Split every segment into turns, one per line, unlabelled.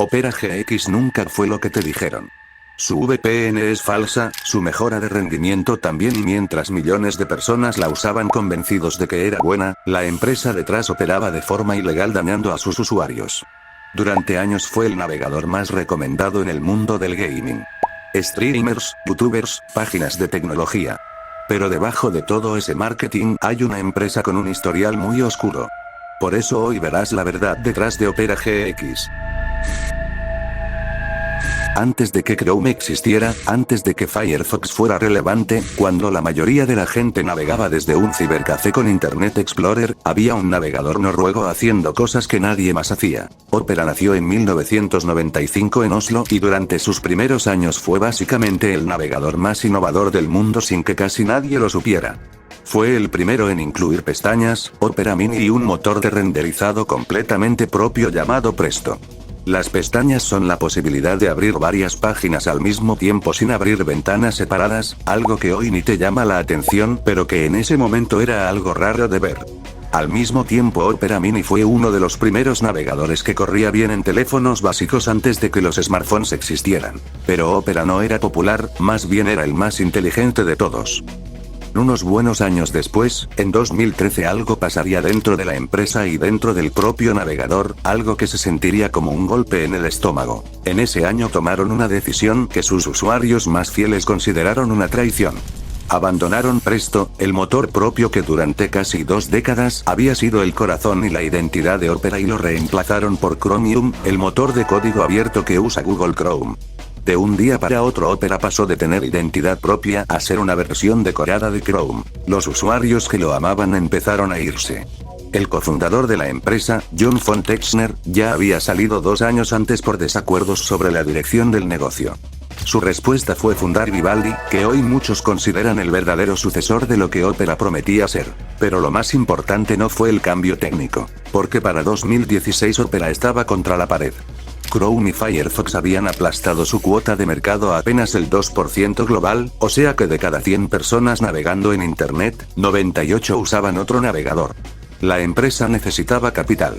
Opera GX nunca fue lo que te dijeron. Su VPN es falsa, su mejora de rendimiento también y mientras millones de personas la usaban convencidos de que era buena, la empresa detrás operaba de forma ilegal dañando a sus usuarios. Durante años fue el navegador más recomendado en el mundo del gaming. Streamers, youtubers, páginas de tecnología. Pero debajo de todo ese marketing hay una empresa con un historial muy oscuro. Por eso hoy verás la verdad detrás de Opera GX. Antes de que Chrome existiera, antes de que Firefox fuera relevante, cuando la mayoría de la gente navegaba desde un cibercafé con Internet Explorer, había un navegador noruego haciendo cosas que nadie más hacía. Opera nació en 1995 en Oslo y durante sus primeros años fue básicamente el navegador más innovador del mundo sin que casi nadie lo supiera. Fue el primero en incluir pestañas, Opera Mini y un motor de renderizado completamente propio llamado Presto. Las pestañas son la posibilidad de abrir varias páginas al mismo tiempo sin abrir ventanas separadas, algo que hoy ni te llama la atención, pero que en ese momento era algo raro de ver. Al mismo tiempo Opera Mini fue uno de los primeros navegadores que corría bien en teléfonos básicos antes de que los smartphones existieran. Pero Opera no era popular, más bien era el más inteligente de todos. Unos buenos años después, en 2013 algo pasaría dentro de la empresa y dentro del propio navegador, algo que se sentiría como un golpe en el estómago. En ese año tomaron una decisión que sus usuarios más fieles consideraron una traición. Abandonaron Presto, el motor propio que durante casi 2 décadas había sido el corazón y la identidad de Opera y lo reemplazaron por Chromium, el motor de código abierto que usa Google Chrome. De un día para otro Opera pasó de tener identidad propia a ser una versión decorada de Chrome. Los usuarios que lo amaban empezaron a irse. El cofundador de la empresa, John von Texner, ya había salido 2 años antes por desacuerdos sobre la dirección del negocio. Su respuesta fue fundar Vivaldi, que hoy muchos consideran el verdadero sucesor de lo que Opera prometía ser. Pero lo más importante no fue el cambio técnico, porque para 2016 Opera estaba contra la pared. Chrome y Firefox habían aplastado su cuota de mercado a apenas el 2% global, o sea que de cada 100 personas navegando en Internet, 98 usaban otro navegador. La empresa necesitaba capital.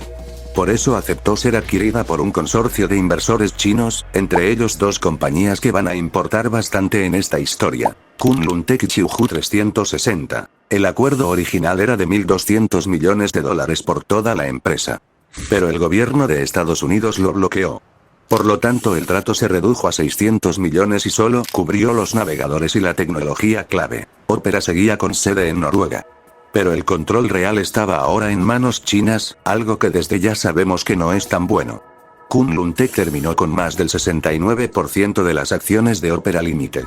Por eso aceptó ser adquirida por un consorcio de inversores chinos, entre ellos 2 compañías que van a importar bastante en esta historia: Kunlun Tech y Qiuhu 360. El acuerdo original era de $1.200 millones por toda la empresa. Pero el gobierno de Estados Unidos lo bloqueó. Por lo tanto el trato se redujo a 600 millones y solo cubrió los navegadores y la tecnología clave. Opera seguía con sede en Noruega. Pero el control real estaba ahora en manos chinas, algo que desde ya sabemos que no es tan bueno. Kunlun Tech terminó con más del 69% de las acciones de Opera Limited.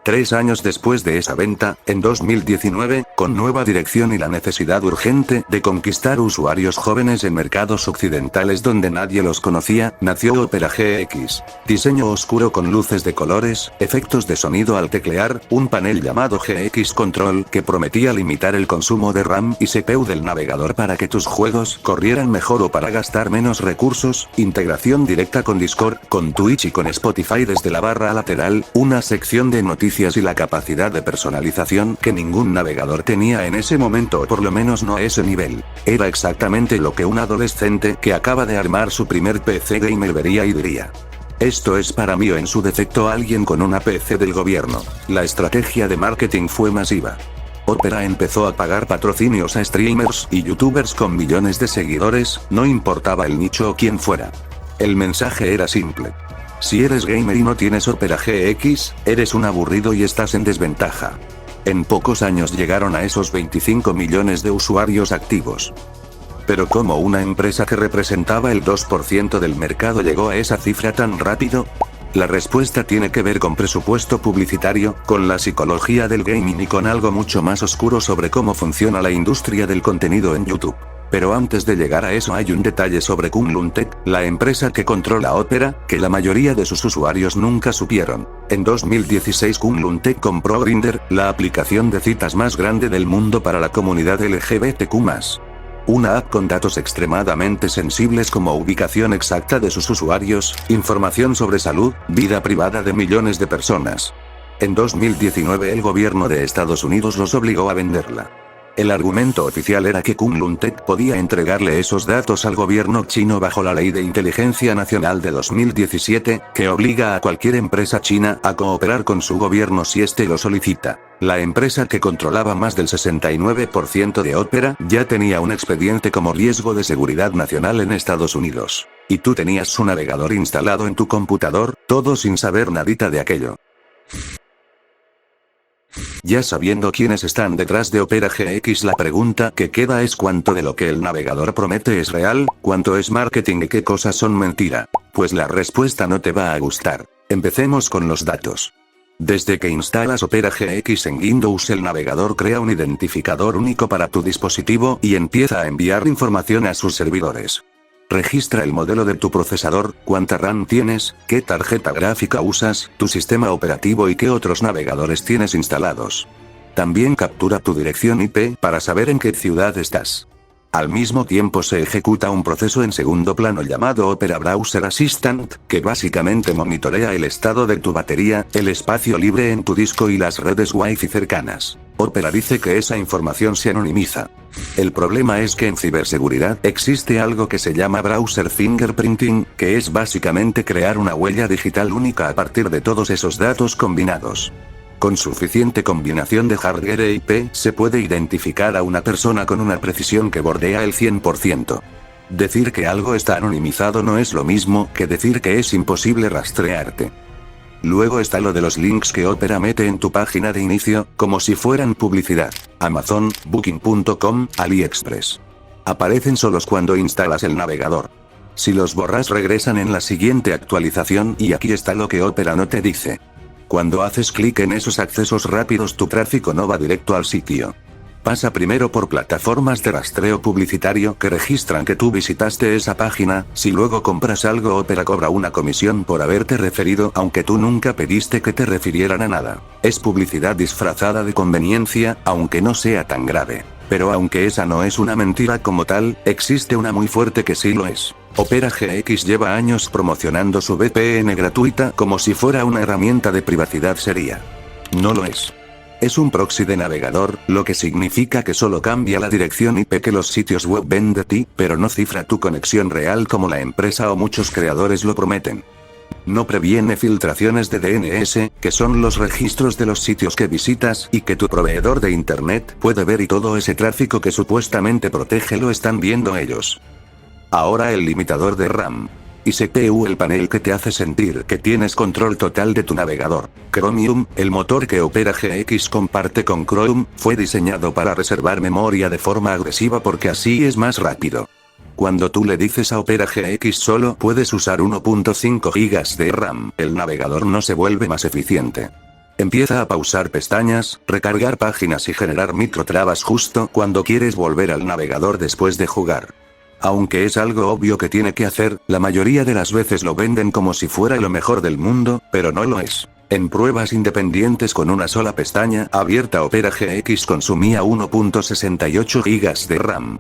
3 años después de esa venta, en 2019, con nueva dirección y la necesidad urgente de conquistar usuarios jóvenes en mercados occidentales donde nadie los conocía, nació Opera GX. Diseño oscuro con luces de colores, efectos de sonido al teclear, un panel llamado GX Control que prometía limitar el consumo de RAM y CPU del navegador para que tus juegos corrieran mejor o para gastar menos recursos, integración directa con Discord, con Twitch y con Spotify desde la barra lateral, una sección de noticias y la capacidad de personalización que ningún navegador tenía en ese momento, o por lo menos no a ese nivel. Era exactamente lo que un adolescente que acaba de armar su primer PC gamer vería y diría: esto es para mí, o en su defecto alguien con una PC del gobierno. La estrategia de marketing fue masiva. Opera empezó a pagar patrocinios a streamers y youtubers con millones de seguidores, no importaba el nicho o quién fuera. El mensaje era simple: si eres gamer y no tienes Opera GX, eres un aburrido y estás en desventaja. En pocos años llegaron a esos 25 millones de usuarios activos. Pero ¿cómo una empresa que representaba el 2% del mercado llegó a esa cifra tan rápido? La respuesta tiene que ver con presupuesto publicitario, con la psicología del gaming y con algo mucho más oscuro sobre cómo funciona la industria del contenido en YouTube. Pero antes de llegar a eso hay un detalle sobre Kunlun Tech, la empresa que controla Opera, que la mayoría de sus usuarios nunca supieron. En 2016 Kunlun Tech compró Grindr, la aplicación de citas más grande del mundo para la comunidad LGBTQ+. Una app con datos extremadamente sensibles como ubicación exacta de sus usuarios, información sobre salud, vida privada de millones de personas. En 2019 el gobierno de Estados Unidos los obligó a venderla. El argumento oficial era que Kunlun Tech podía entregarle esos datos al gobierno chino bajo la Ley de Inteligencia Nacional de 2017, que obliga a cualquier empresa china a cooperar con su gobierno si éste lo solicita. La empresa que controlaba más del 69% de Opera ya tenía un expediente como riesgo de seguridad nacional en Estados Unidos. Y tú tenías su navegador instalado en tu computador, todo sin saber nadita de aquello. Ya sabiendo quiénes están detrás de Opera GX, la pregunta que queda es cuánto de lo que el navegador promete es real, cuánto es marketing y qué cosas son mentira. Pues la respuesta no te va a gustar. Empecemos con los datos. Desde que instalas Opera GX en Windows, el navegador crea un identificador único para tu dispositivo y empieza a enviar información a sus servidores. Registra el modelo de tu procesador, cuánta RAM tienes, qué tarjeta gráfica usas, tu sistema operativo y qué otros navegadores tienes instalados. También captura tu dirección IP para saber en qué ciudad estás. Al mismo tiempo se ejecuta un proceso en segundo plano llamado Opera Browser Assistant, que básicamente monitorea el estado de tu batería, el espacio libre en tu disco y las redes Wi-Fi cercanas. Opera dice que esa información se anonimiza. El problema es que en ciberseguridad existe algo que se llama browser fingerprinting, que es básicamente crear una huella digital única a partir de todos esos datos combinados. Con suficiente combinación de hardware e IP, se puede identificar a una persona con una precisión que bordea el 100%. Decir que algo está anonimizado no es lo mismo que decir que es imposible rastrearte. Luego está lo de los links que Opera mete en tu página de inicio, como si fueran publicidad. Amazon, Booking.com, AliExpress. Aparecen solos cuando instalas el navegador. Si los borras regresan en la siguiente actualización y aquí está lo que Opera no te dice. Cuando haces clic en esos accesos rápidos, tu tráfico no va directo al sitio. Pasa primero por plataformas de rastreo publicitario que registran que tú visitaste esa página. Si luego compras algo, Opera cobra una comisión por haberte referido, aunque tú nunca pediste que te refirieran a nada. Es publicidad disfrazada de conveniencia, aunque no sea tan grave. Pero aunque esa no es una mentira como tal, existe una muy fuerte que sí lo es. Opera GX lleva años promocionando su VPN gratuita como si fuera una herramienta de privacidad seria. No lo es. Es un proxy de navegador, lo que significa que solo cambia la dirección IP que los sitios web ven de ti, pero no cifra tu conexión real como la empresa o muchos creadores lo prometen. No previene filtraciones de DNS, que son los registros de los sitios que visitas y que tu proveedor de internet puede ver, y todo ese tráfico que supuestamente protege lo están viendo ellos. Ahora el limitador de RAM y CPU, el panel que te hace sentir que tienes control total de tu navegador. Chromium, el motor que Opera GX comparte con Chrome, fue diseñado para reservar memoria de forma agresiva porque así es más rápido. Cuando tú le dices a Opera GX solo puedes usar 1.5 GB de RAM, el navegador no se vuelve más eficiente. Empieza a pausar pestañas, recargar páginas y generar microtrabas justo cuando quieres volver al navegador después de jugar. Aunque es algo obvio que tiene que hacer, la mayoría de las veces lo venden como si fuera lo mejor del mundo, pero no lo es. En pruebas independientes con una sola pestaña abierta, Opera GX consumía 1.68 GB de RAM.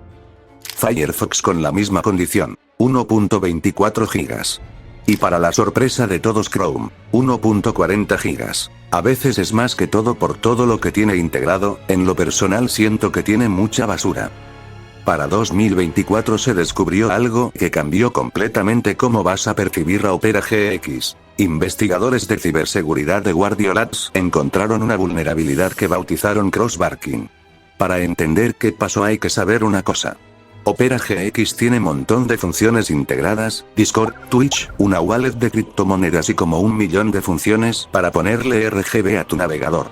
Firefox con la misma condición, 1.24 GB. Y para la sorpresa de todos, Chrome, 1.40 GB. A veces es más que todo por todo lo que tiene integrado. En lo personal siento que tiene mucha basura. Para 2024 se descubrió algo que cambió completamente cómo vas a percibir a Opera GX. Investigadores de ciberseguridad de Guardio Labs encontraron una vulnerabilidad que bautizaron crossbarking. Para entender qué pasó hay que saber una cosa. Opera GX tiene montón de funciones integradas, Discord, Twitch, una wallet de criptomonedas y como 1 millón de funciones para ponerle RGB a tu navegador.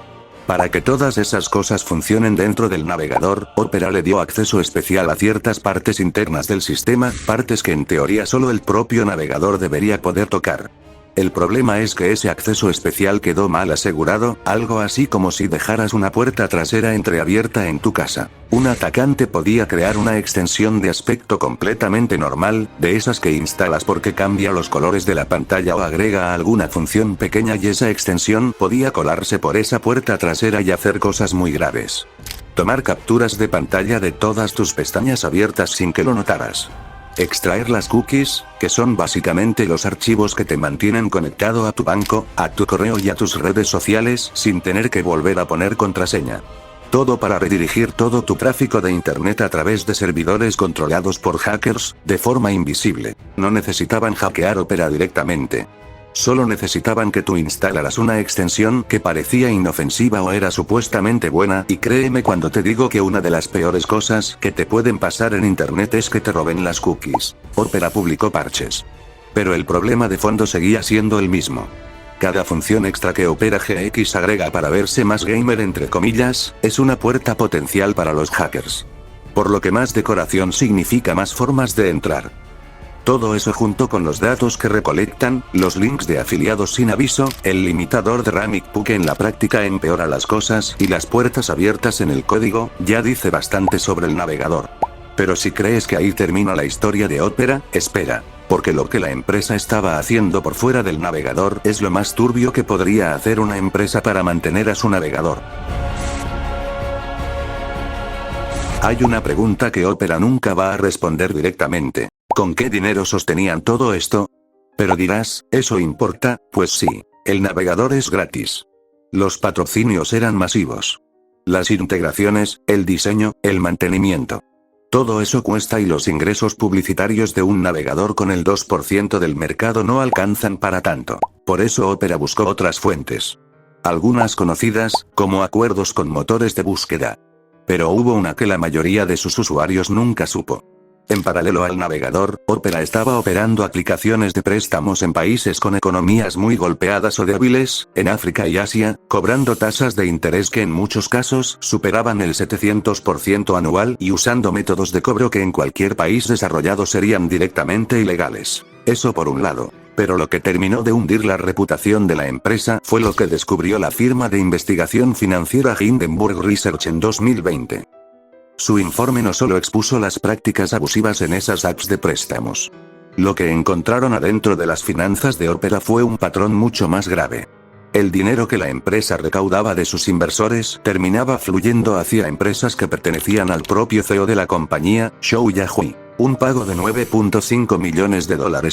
Para que todas esas cosas funcionen dentro del navegador, Opera le dio acceso especial a ciertas partes internas del sistema, partes que en teoría solo el propio navegador debería poder tocar. El problema es que ese acceso especial quedó mal asegurado, algo así como si dejaras una puerta trasera entreabierta en tu casa. Un atacante podía crear una extensión de aspecto completamente normal, de esas que instalas porque cambia los colores de la pantalla o agrega alguna función pequeña, y esa extensión podía colarse por esa puerta trasera y hacer cosas muy graves. Tomar capturas de pantalla de todas tus pestañas abiertas sin que lo notaras. Extraer las cookies, que son básicamente los archivos que te mantienen conectado a tu banco, a tu correo y a tus redes sociales sin tener que volver a poner contraseña. Todo para redirigir todo tu tráfico de internet a través de servidores controlados por hackers, de forma invisible. No necesitaban hackear Opera directamente. Solo necesitaban que tú instalaras una extensión que parecía inofensiva o era supuestamente buena, y créeme cuando te digo que una de las peores cosas que te pueden pasar en internet es que te roben las cookies. Opera publicó parches. Pero el problema de fondo seguía siendo el mismo. Cada función extra que Opera GX agrega para verse más gamer entre comillas, es una puerta potencial para los hackers. Por lo que más decoración significa más formas de entrar. Todo eso junto con los datos que recolectan, los links de afiliados sin aviso, el limitador de Ramik que en la práctica empeora las cosas y las puertas abiertas en el código, ya dice bastante sobre el navegador. Pero si crees que ahí termina la historia de Opera, espera. Porque lo que la empresa estaba haciendo por fuera del navegador es lo más turbio que podría hacer una empresa para mantener a su navegador. Hay una pregunta que Opera nunca va a responder directamente. ¿Con qué dinero sostenían todo esto? Pero dirás, ¿eso importa? Pues sí. El navegador es gratis. Los patrocinios eran masivos. Las integraciones, el diseño, el mantenimiento. Todo eso cuesta y los ingresos publicitarios de un navegador con el 2% del mercado no alcanzan para tanto. Por eso Opera buscó otras fuentes. Algunas conocidas, como acuerdos con motores de búsqueda. Pero hubo una que la mayoría de sus usuarios nunca supo. En paralelo al navegador, Opera estaba operando aplicaciones de préstamos en países con economías muy golpeadas o débiles, en África y Asia, cobrando tasas de interés que en muchos casos superaban el 700% anual y usando métodos de cobro que en cualquier país desarrollado serían directamente ilegales. Eso por un lado. Pero lo que terminó de hundir la reputación de la empresa fue lo que descubrió la firma de investigación financiera Hindenburg Research en 2020. Su informe no solo expuso las prácticas abusivas en esas apps de préstamos. Lo que encontraron adentro de las finanzas de Opera fue un patrón mucho más grave. El dinero que la empresa recaudaba de sus inversores terminaba fluyendo hacia empresas que pertenecían al propio CEO de la compañía, Zhou Yahui. Un pago de $9.5 millones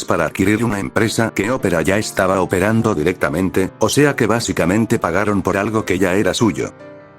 para adquirir una empresa que Opera ya estaba operando directamente, o sea que básicamente pagaron por algo que ya era suyo.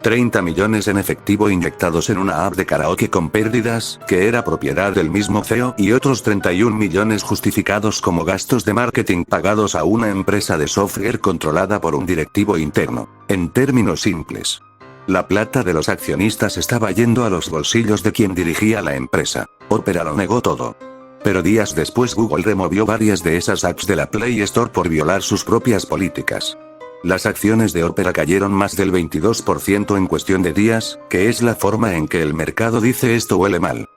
30 millones en efectivo inyectados en una app de karaoke con pérdidas, que era propiedad del mismo CEO, y otros 31 millones justificados como gastos de marketing pagados a una empresa de software controlada por un directivo interno. En términos simples, la plata de los accionistas estaba yendo a los bolsillos de quien dirigía la empresa. Opera lo negó todo. Pero días después Google removió varias de esas apps de la Play Store por violar sus propias políticas. Las acciones de Opera cayeron más del 22% en cuestión de días, que es la forma en que el mercado dice esto huele mal.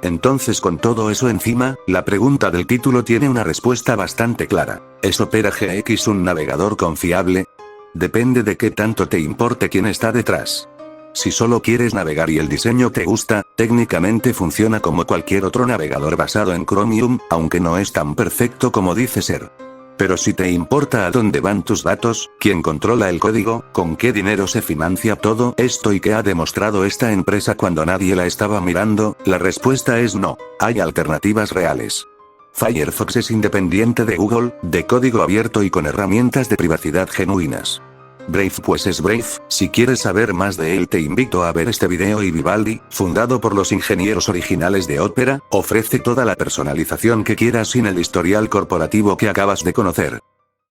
Entonces con todo eso encima, la pregunta del título tiene una respuesta bastante clara. ¿Es Opera GX un navegador confiable? Depende de qué tanto te importe quién está detrás. Si solo quieres navegar y el diseño te gusta, técnicamente funciona como cualquier otro navegador basado en Chromium, aunque no es tan perfecto como dice ser. Pero si te importa a dónde van tus datos, quién controla el código, con qué dinero se financia todo esto y qué ha demostrado esta empresa cuando nadie la estaba mirando, la respuesta es no. Hay alternativas reales. Firefox es independiente de Google, de código abierto y con herramientas de privacidad genuinas. Brave pues es Brave. Si quieres saber más de él te invito a ver este video. Y Vivaldi, fundado por los ingenieros originales de Opera, ofrece toda la personalización que quieras sin el historial corporativo que acabas de conocer.